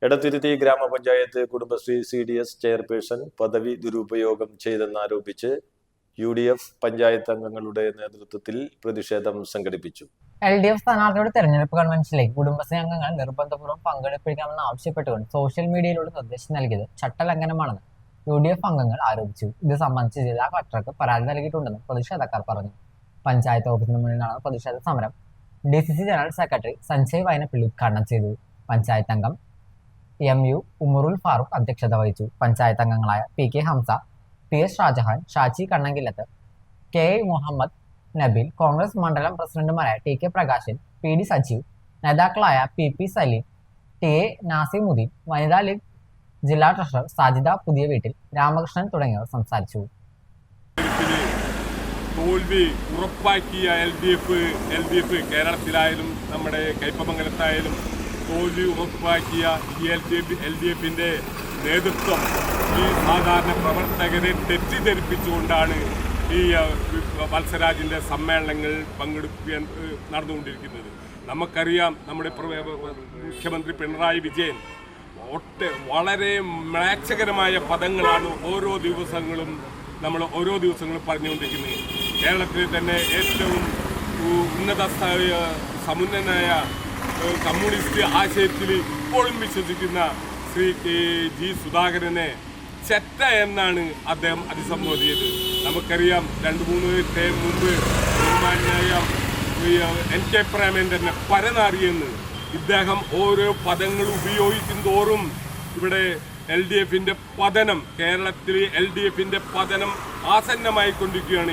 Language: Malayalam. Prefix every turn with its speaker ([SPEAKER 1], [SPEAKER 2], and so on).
[SPEAKER 1] എടത്തുരുത്തി ഗ്രാമപഞ്ചായത്ത് കുടുംബശ്രീ CDS ചെയർപേഴ്സൺ പദവി ദുരുപയോഗം ചെയ്തെന്നാരോപിച്ച് UDF പഞ്ചായത്ത് അംഗങ്ങളുടെ നേതൃത്വത്തിൽ പ്രതിഷേധം സംഘടിപ്പിച്ചു.
[SPEAKER 2] LDF സ്ഥാനാർത്ഥിയുടെ തെരഞ്ഞെടുപ്പ് കൺവെൻഷനിലേക്ക് കുടുംബശ്രീ അംഗങ്ങൾ നിർബന്ധപൂർവ്വം പങ്കെടുപ്പിക്കണമെന്ന് ആവശ്യപ്പെട്ടുകൊണ്ട് സോഷ്യൽ മീഡിയയിലൂടെ നിർദ്ദേശം നൽകിയത് ചട്ടലംഘനമാണെന്ന് UDF അംഗങ്ങൾ ആരോപിച്ചു. ഇത് സംബന്ധിച്ച് ജില്ലാ കളക്ടർക്ക് പരാതി നൽകിയിട്ടുണ്ടെന്ന് പ്രതിഷേധക്കാർ പറഞ്ഞു. പഞ്ചായത്ത് ഓഫീസിന് മുന്നിൽ നടന്ന പ്രതിഷേധ സമരം DCC general secretary Sanjay Vynappilly ഉദ്ഘാടനം ചെയ്തു. പഞ്ചായത്ത് അംഗം MU ഉമറുൽ ഫാറൂഖ് അധ്യക്ഷത വഹിച്ചു. പഞ്ചായത്ത് അംഗങ്ങളായ PK Hamza, PS Shah Jahan, Shaji കണ്ണങ്കിലത്ത്, KA Muhammad Nabeel, Congress മണ്ഡലം പ്രസിഡന്റുമാരായ TK പ്രകാശൻ, PD സജീവ്, നേതാക്കളായ PP സലീം, TA നാസിമുദ്ദീൻ, വനിതാ ലീഗ് ജില്ലാ ട്രഷറർ സാജിദ പുതിയ വീട്ടിൽ, രാമകൃഷ്ണൻ തുടങ്ങിയവർ സംസാരിച്ചു.
[SPEAKER 3] തോൽവി ഉറപ്പാക്കിയ LDF കേരളത്തിലായാലും നമ്മുടെ കയ്പമംഗലത്തായാലും തോൽവി ഉറപ്പാക്കിയ LDFിൻ്റെ നേതൃത്വം ഈ സാധാരണ പ്രവർത്തകരെ തെറ്റിദ്ധരിപ്പിച്ചുകൊണ്ടാണ് ഈ വത്സരാജിൻ്റെ സമ്മേളനങ്ങൾ പങ്കെടുക്കാൻ നടന്നുകൊണ്ടിരിക്കുന്നത്. നമുക്കറിയാം, നമ്മുടെ മുഖ്യമന്ത്രി പിണറായി വിജയൻ വളരെ മ്ലേച്ഛകരമായ പദങ്ങളാണ് ഓരോ ദിവസങ്ങളും പറഞ്ഞുകൊണ്ടിരിക്കുന്നത്. കേരളത്തിൽ തന്നെ ഏറ്റവും സമുന്നതനായ കമ്മ്യൂണിസ്റ്റ് ആശയത്തിൽ ഇപ്പോഴും വിശ്വസിക്കുന്ന ശ്രീ G സുധാകരനെ ചെറ്റ എന്നാണ് അദ്ദേഹം അഭിസംബോധന ചെയ്തത്. നമുക്കറിയാം, 2-3 ടൈം മുമ്പ് ബഹുമാന്യായ NK പ്രേമൻ തന്നെ പരനാറിയെന്ന് ഇദ്ദേഹം ഓരോ പദങ്ങൾ ഉപയോഗിക്കും തോറും ഇവിടെ LDFിൻ്റെ പതനം, കേരളത്തിൽ LDFിൻ്റെ പതനം ആസന്നമായിക്കൊണ്ടിരിക്കുകയാണ്.